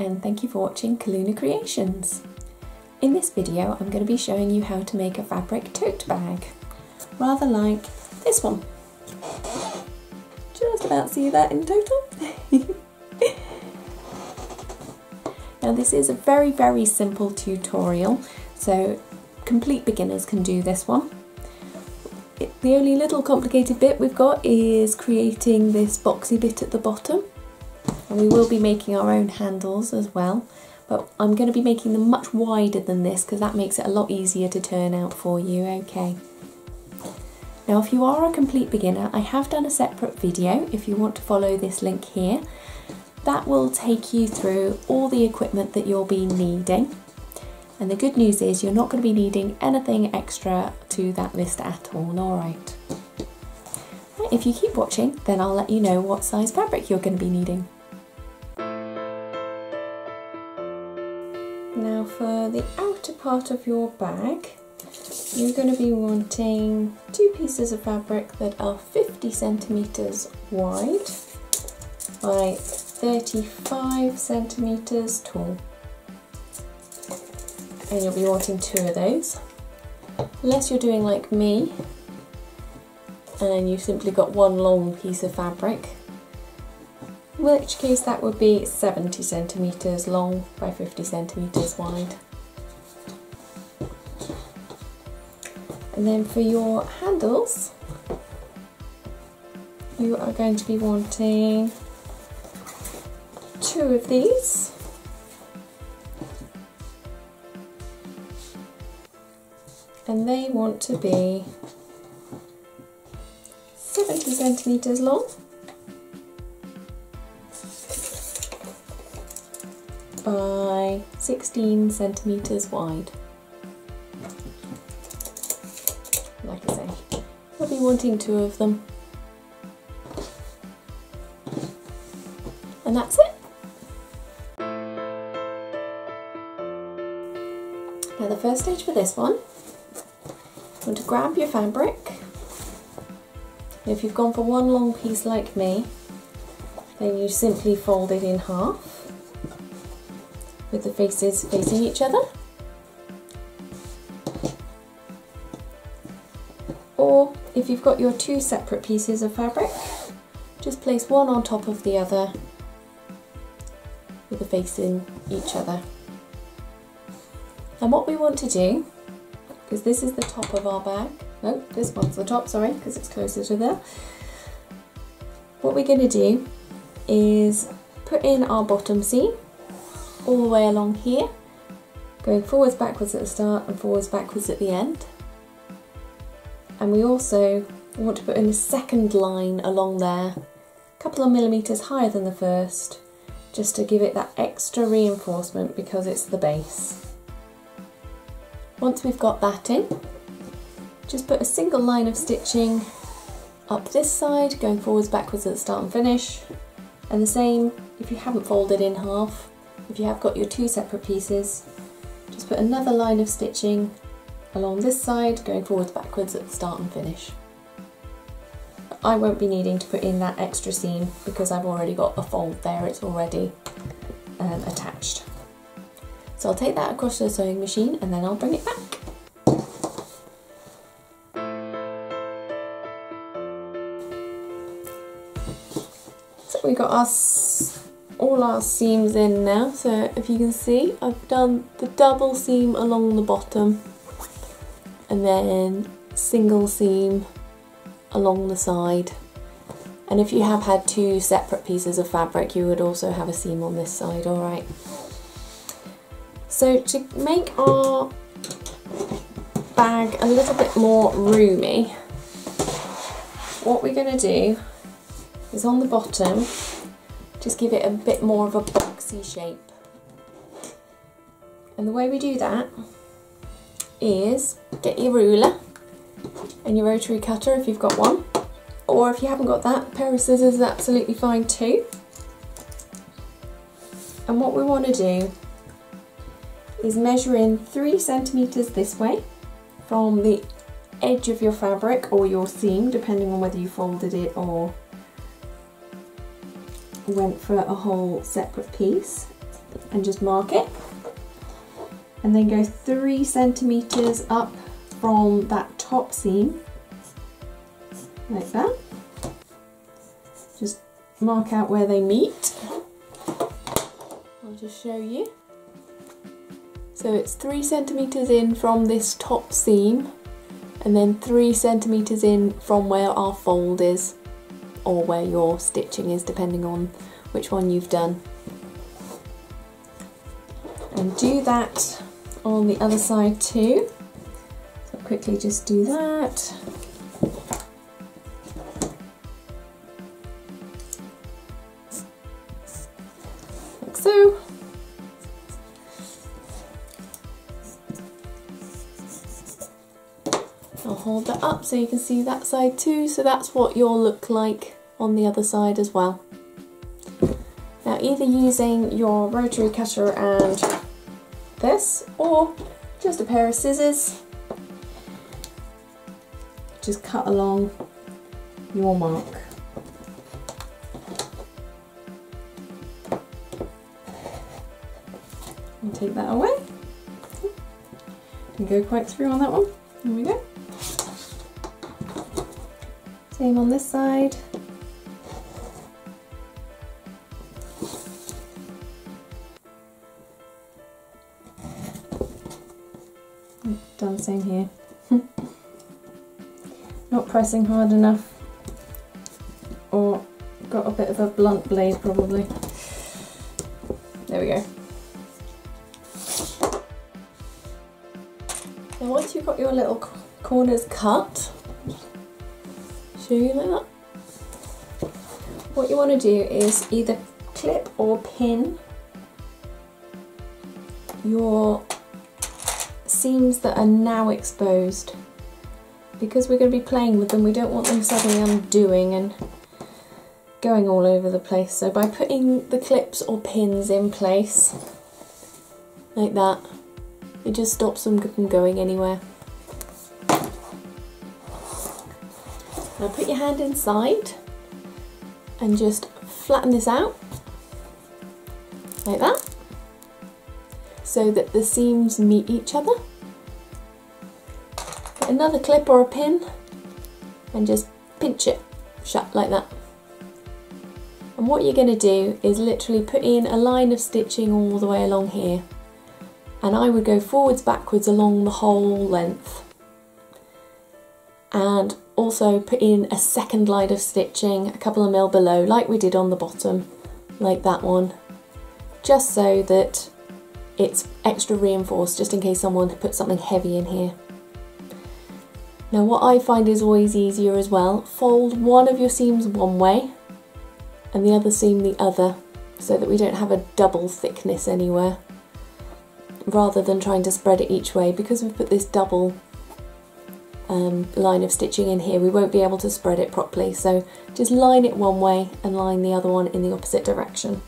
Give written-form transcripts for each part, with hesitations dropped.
and thank you for watching Kaluna Creations. In this video I'm going to be showing you how to make a fabric tote bag, rather like this one. Just about see that in total. Now this is a very simple tutorial, so complete beginners can do this one. The only little complicated bit we've got is creating this boxy bit at the bottom, and we will be making our own handles as well, but I'm going to be making them much wider than this because that makes it a lot easier to turn out for you. Okay. Now if you are a complete beginner, I have done a separate video if you want to follow this link here. That will take you through all the equipment that you'll be needing. And the good news is you're not going to be needing anything extra to that list at all, alright. If you keep watching, then I'll let you know what size fabric you're going to be needing. Now for the outer part of your bag, you're going to be wanting two pieces of fabric that are 50 centimetres wide by 35 centimetres tall. And you'll be wanting two of those. Unless you're doing like me and you've simply got one long piece of fabric, in which case that would be 70 centimetres long by 50 centimetres wide. And then for your handles, you are going to be wanting two of these. And they want to be 70 centimetres long by 16 centimetres wide. Like I say, I'll be wanting two of them. And that's it. Now the first stage for this one, you want to grab your fabric. If you've gone for one long piece like me, then you simply fold it in half with the faces facing each other. Or if you've got your two separate pieces of fabric, just place one on top of the other with the facing each other. And what we want to do, because this is the top of our bag, no, this one's the top, sorry, because it's closer to there. What we're going to do is put in our bottom seam all the way along here, going forwards, backwards at the start and forwards, backwards at the end. And we also want to put in a second line along there, a couple of millimetres higher than the first, just to give it that extra reinforcement because it's the base. Once we've got that in, just put a single line of stitching up this side, going forwards, backwards at the start and finish. And the same if you haven't folded in half. If you have got your two separate pieces, just put another line of stitching along this side, going forwards, backwards at the start and finish. I won't be needing to put in that extra seam because I've already got a fold there, it's already attached. So I'll take that across to the sewing machine and then I'll bring it back. So we've got all our seams in now, so if you can see I've done the double seam along the bottom and then single seam along the side. And if you have had two separate pieces of fabric, you would also have a seam on this side, alright. So to make our bag a little bit more roomy, what we're going to do is on the bottom, just give it a bit more of a boxy shape. And the way we do that is get your ruler and your rotary cutter if you've got one, or if you haven't got that, a pair of scissors is absolutely fine too. And what we want to do is measure in 3 centimetres this way from the edge of your fabric or your seam, depending on whether you folded it or went for a whole separate piece. and just mark it, and then go 3 centimeters up from that top seam, like that. Just mark out where they meet. I'll just show you. So it's 3 centimeters in from this top seam, and then 3 centimeters in from where our fold is, or where your stitching is, depending on which one you've done. And do that on the other side too. So I'll quickly just do that. Like so. I'll hold that up so you can see that side too. So that's what you'll look like on the other side as well. Now, either using your rotary cutter and this, or just a pair of scissors, just cut along your mark. And take that away. And go quite through on that one. There we go. Same on this side. Done the same here. Not pressing hard enough, or got a bit of a blunt blade probably. There we go. Now once you've got your little corners cut, show you like that. What you want to do is either clip or pin your seams that are now exposed. Because we're going to be playing with them, we don't want them suddenly undoing and going all over the place. So by putting the clips or pins in place, like that, it just stops them from going anywhere. Now put your hand inside and just flatten this out, like that, so that the seams meet each other. Put another clip or a pin and just pinch it shut like that. And what you're going to do is literally put in a line of stitching all the way along here, and I would go forwards backwards along the whole length, and also put in a second line of stitching a couple of mil below, like we did on the bottom, like that one, just so that it's extra reinforced, just in case someone puts something heavy in here. Now what I find is always easier as well, fold one of your seams one way and the other seam the other, so that we don't have a double thickness anywhere, rather than trying to spread it each way. Because we've put this double line of stitching in here, we won't be able to spread it properly, so just line it one way and line the other one in the opposite direction.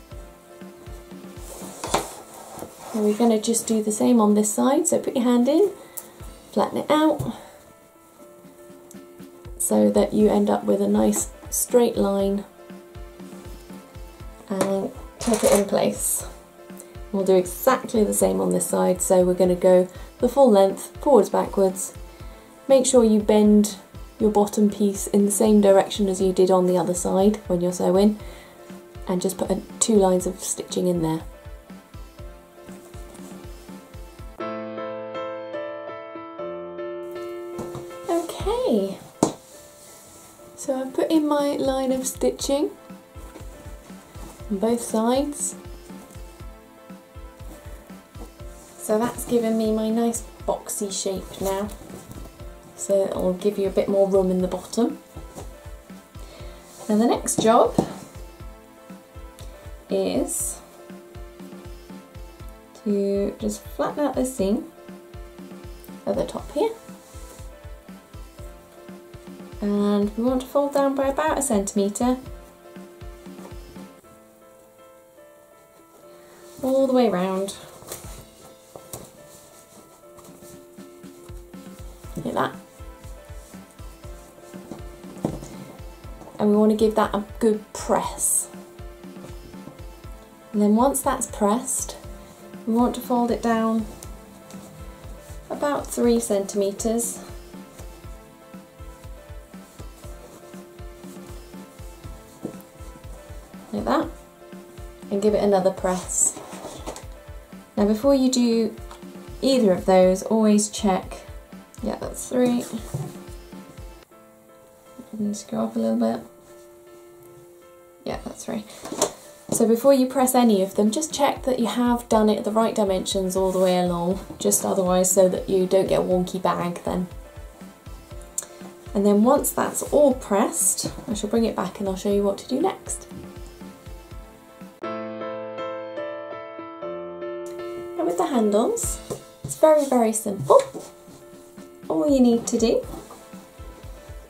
And we're going to just do the same on this side, so put your hand in, flatten it out, so that you end up with a nice straight line, and clip it in place. We'll do exactly the same on this side, so we're going to go the full length, forwards, backwards. Make sure you bend your bottom piece in the same direction as you did on the other side when you're sewing, and just put 2 lines of stitching in there. Okay, so I've put in my line of stitching on both sides. So that's given me my nice boxy shape now. So it'll give you a bit more room in the bottom. Now the next job is to just flatten out this seam at the top here. And we want to fold down by about 1 centimetre all the way around, like that. And we want to give that a good press. And then once that's pressed, we want to fold it down about 3 centimetres. Like that, and give it another press. Now before you do either of those, always check, yeah, that's 3. And just go up a little bit. Yeah, that's 3. So before you press any of them, just check that you have done it at the right dimensions all the way along, just otherwise so that you don't get a wonky bag then. And then once that's all pressed, I shall bring it back and I'll show you what to do next. Now with the handles, it's very, very simple. All you need to do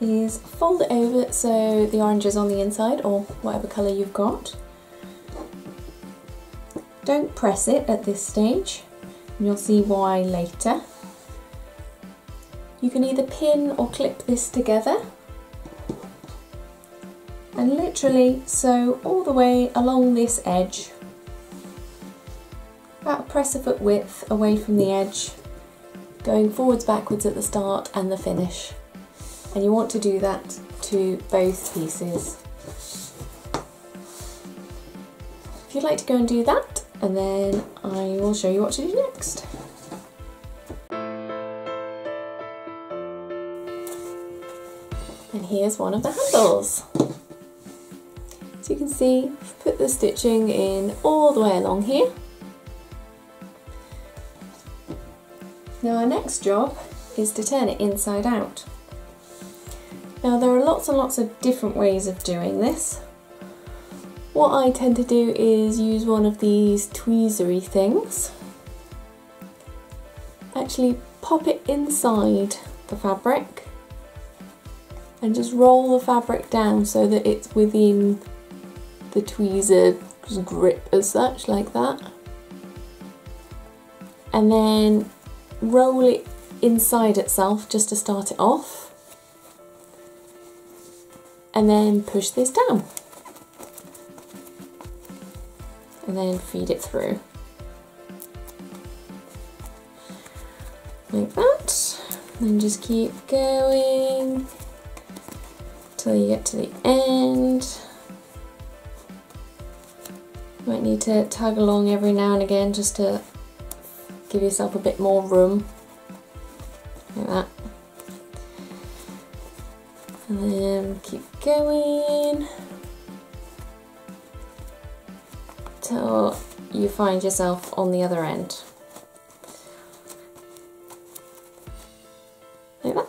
is fold it over so the orange is on the inside, or whatever colour you've got. Don't press it at this stage, and you'll see why later. You can either pin or clip this together and literally sew all the way along this edge, about a press a foot width away from the edge, going forwards, backwards at the start and the finish. And you want to do that to both pieces. If you'd like to go and do that, and then I will show you what to do next. And here's one of the handles. So you can see, I've put the stitching in all the way along here. Now our next job is to turn it inside out. Now there are lots and lots of different ways of doing this. What I tend to do is use one of these tweezery things. Actually pop it inside the fabric and just roll the fabric down so that it's within the tweezer grip as such, like that. And then roll it inside itself just to start it off. And then push this down. And then feed it through. Like that. And just keep going till you get to the end. You might need to tug along every now and again just to give yourself a bit more room. Like that. And then keep going till you find yourself on the other end. Like that.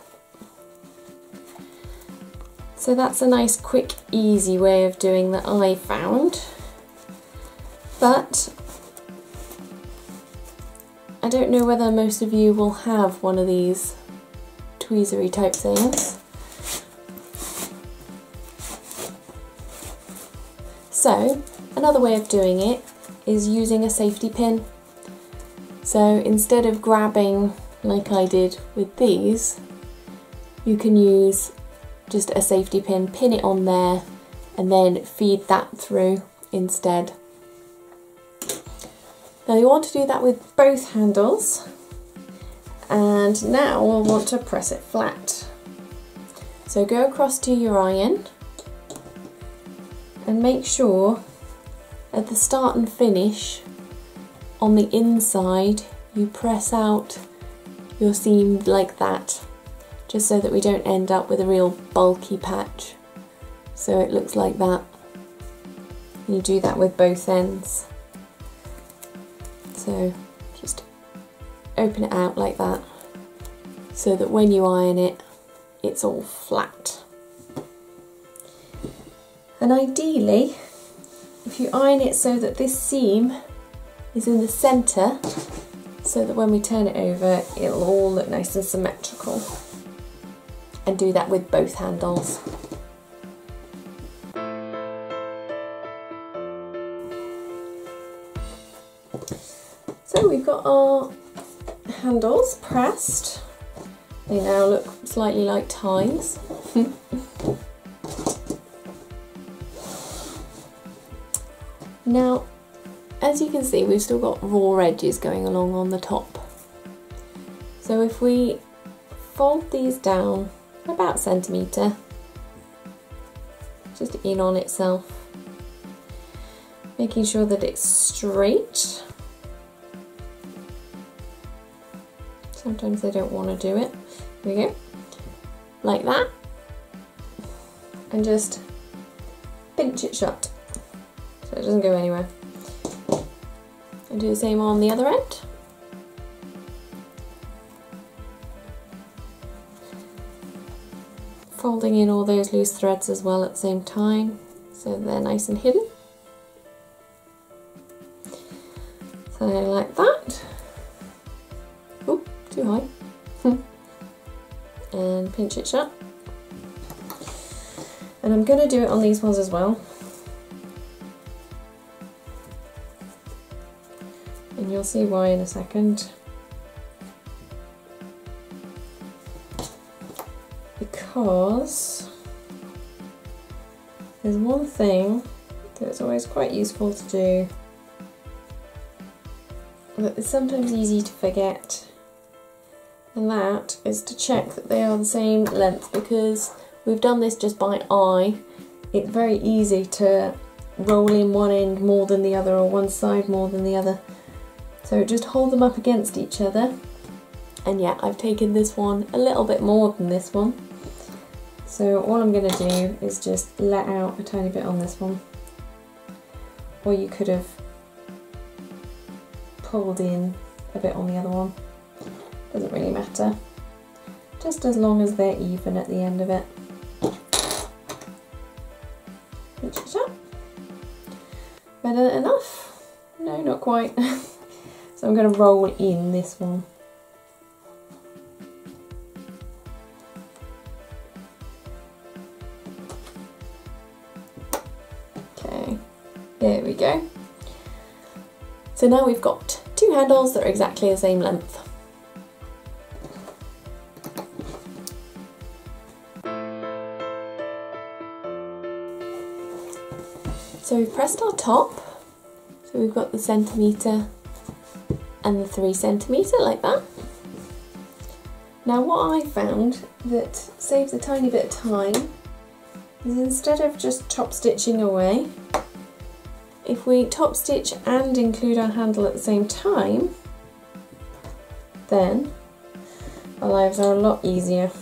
So that's a nice, quick, easy way of doing that I found. But I don't know whether most of you will have one of these tweezery type things. So another way of doing it is using a safety pin. So instead of grabbing like I did with these, you can use just a safety pin, pin it on there and then feed that through instead. Now you want to do that with both handles, and now we'll want to press it flat. So go across to your iron and make sure at the start and finish on the inside you press out your seam like that, just so that we don't end up with a real bulky patch. So it looks like that. You do that with both ends. So just open it out like that, so that when you iron it, it's all flat. And ideally, if you iron it so that this seam is in the centre, so that when we turn it over, it'll all look nice and symmetrical. And do that with both handles. So we've got our handles pressed. They now look slightly like ties. Now, as you can see, we've still got raw edges going along on the top. So if we fold these down about a centimetre, just in on itself, making sure that it's straight. Sometimes they don't want to do it. Here we go, like that, and just pinch it shut so it doesn't go anywhere. And do the same on the other end. Folding in all those loose threads as well at the same time, so they're nice and hidden. So like that. Oh, too high. And pinch it shut. And I'm going to do it on these ones as well. And you'll see why in a second. Because there's one thing that's always quite useful to do, but it's sometimes easy to forget, and that is to check that they are the same length, because we've done this just by eye. It's very easy to roll in one end more than the other, or one side more than the other. So just hold them up against each other, and yeah, I've taken this one a little bit more than this one. So all I'm going to do is just let out a tiny bit on this one, or you could have pulled in a bit on the other one, doesn't really matter, just as long as they're even at the end of it. Pinch it up. Better enough? No, not quite. So I'm going to roll in this one. There we go. So now we've got two handles that are exactly the same length. So we've pressed our top, so we've got the centimetre and the 3 centimetre like that. Now what I found that saves a tiny bit of time is, instead of just top stitching away, if we top stitch and include our handle at the same time, then our lives are a lot easier.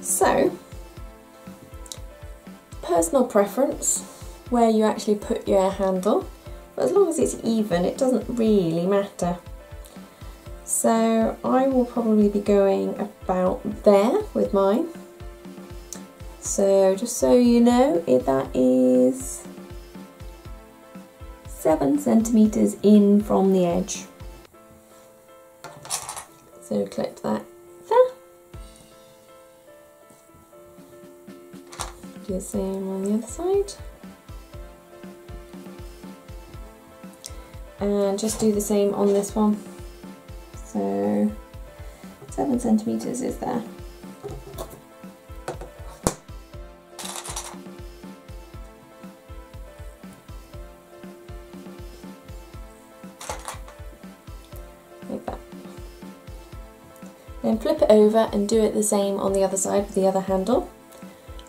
So, personal preference where you actually put your handle, but as long as it's even, it doesn't really matter. So I will probably be going about there with mine. So just so you know, that is 7 centimetres in from the edge. So clip that there. Do the same on the other side. And just do the same on this one. So 7 centimetres is there. Like that. Then flip it over and do it the same on the other side with the other handle.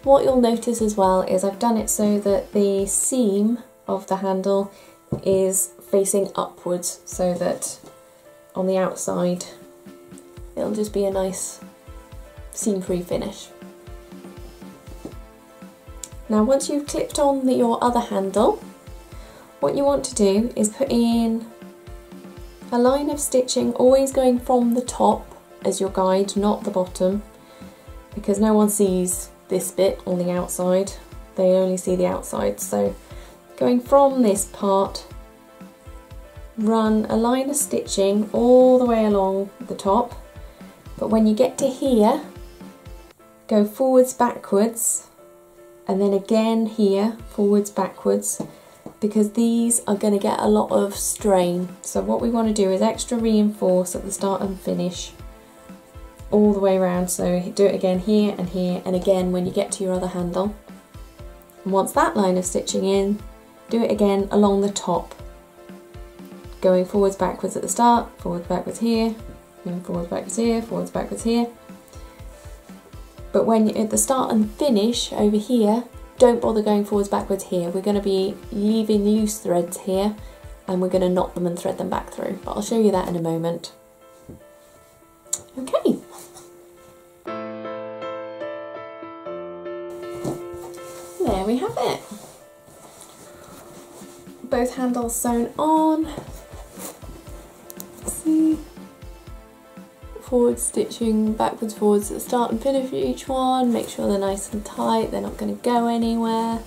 What you'll notice as well is I've done it so that the seam of the handle is facing upwards, so that on the outside it'll just be a nice seam-free finish. Now once you've clipped on your other handle, what you want to do is put in a line of stitching, always going from the top as your guide, not the bottom, because no one sees this bit on the outside, they only see the outside. So going from this part, run a line of stitching all the way along the top, but when you get to here, go forwards, backwards, and then again here, forwards, backwards, because these are going to get a lot of strain. So what we want to do is extra reinforce at the start and finish all the way around. So do it again here, and again when you get to your other handle. And once that line of stitching in, do it again along the top, going forwards, backwards at the start, forwards, backwards here, and forwards, backwards here, forwards, backwards here. But when you're at the start and finish over here, don't bother going forwards, backwards here. We're going to be leaving loose threads here, and we're going to knot them and thread them back through. But I'll show you that in a moment. Okay. There we have it. Both handles sewn on. See, forward stitching backwards, forwards at the start and finish each one. Make sure they're nice and tight, they're not going to go anywhere.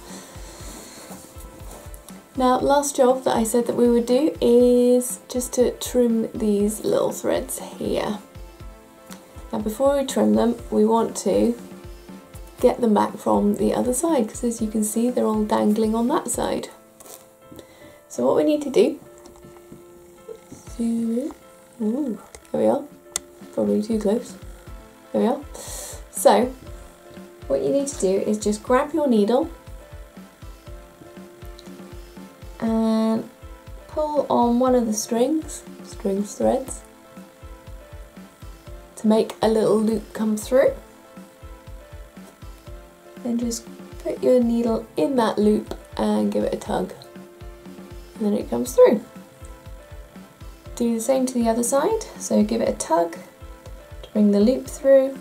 Now, last job that I said that we would do is just to trim these little threads here. Now, before we trim them, we want to get them back from the other side, because as you can see, they're all dangling on that side. So what we need to do, ooh, there we are, probably too close, there we are. So what you need to do is just grab your needle and pull on one of the threads to make a little loop come through. Then just put your needle in that loop and give it a tug, and then it comes through. Do the same to the other side, so give it a tug to bring the loop through,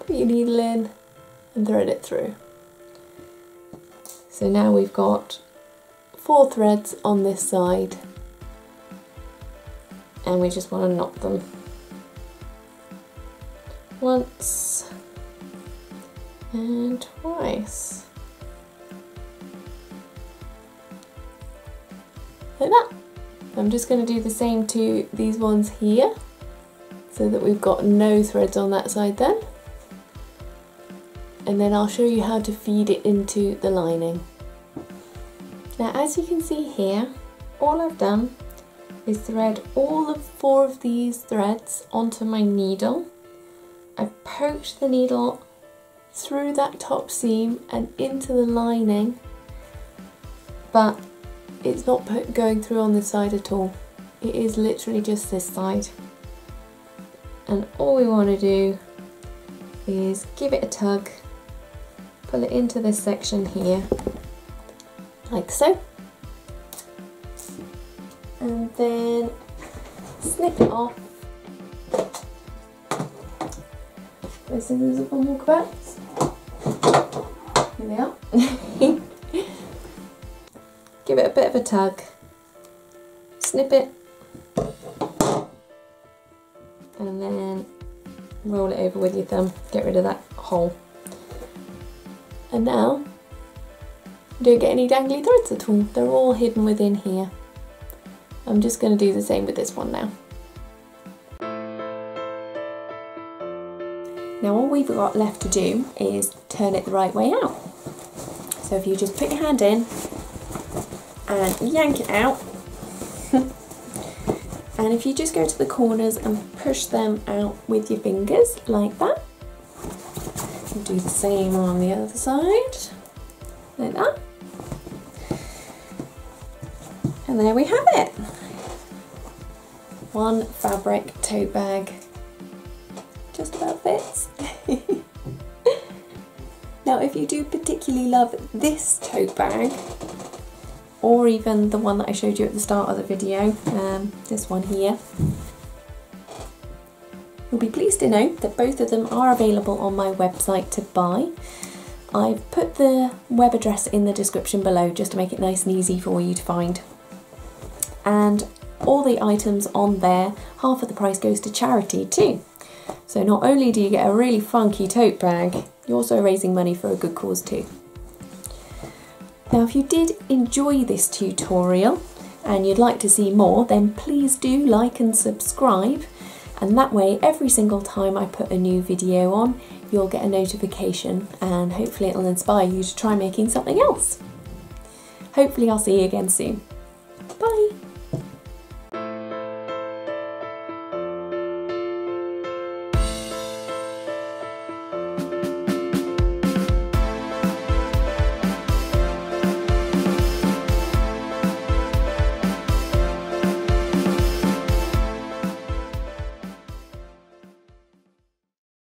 put your needle in and thread it through. So now we've got 4 threads on this side, and we just want to knot them once and twice, like that. I'm just going to do the same to these ones here, so that we've got no threads on that side then, and then I'll show you how to feed it into the lining. Now, as you can see here, all I've done is thread all 4 of these threads onto my needle. I've poked the needle through that top seam and into the lining, but it's not going through on this side at all. It is literally just this side. And all we want to do is give it a tug, pull it into this section here, like so, and then snip it off. My scissors are on more quirks. Here they are. Give it a bit of a tug, snip it, and then roll it over with your thumb, get rid of that hole. And now, you don't get any dangly threads at all, they're all hidden within here. I'm just going to do the same with this one now. Now all we've got left to do is turn it the right way out. So if you just put your hand in and yank it out, and if you just go to the corners and push them out with your fingers like that, and do the same on the other side, like that, and there we have it. One fabric tote bag. Just about fits. Now, if you do particularly love this tote bag, or even the one that I showed you at the start of the video, this one here, you'll be pleased to know that both of them are available on my website to buy. I've put the web address in the description below just to make it nice and easy for you to find. And all the items on there, half of the price goes to charity too. So not only do you get a really funky tote bag, you're also raising money for a good cause too. Now, if you did enjoy this tutorial and you'd like to see more, then please do like and subscribe, and that way every single time I put a new video on, you'll get a notification, and hopefully it'll inspire you to try making something else. Hopefully I'll see you again soon.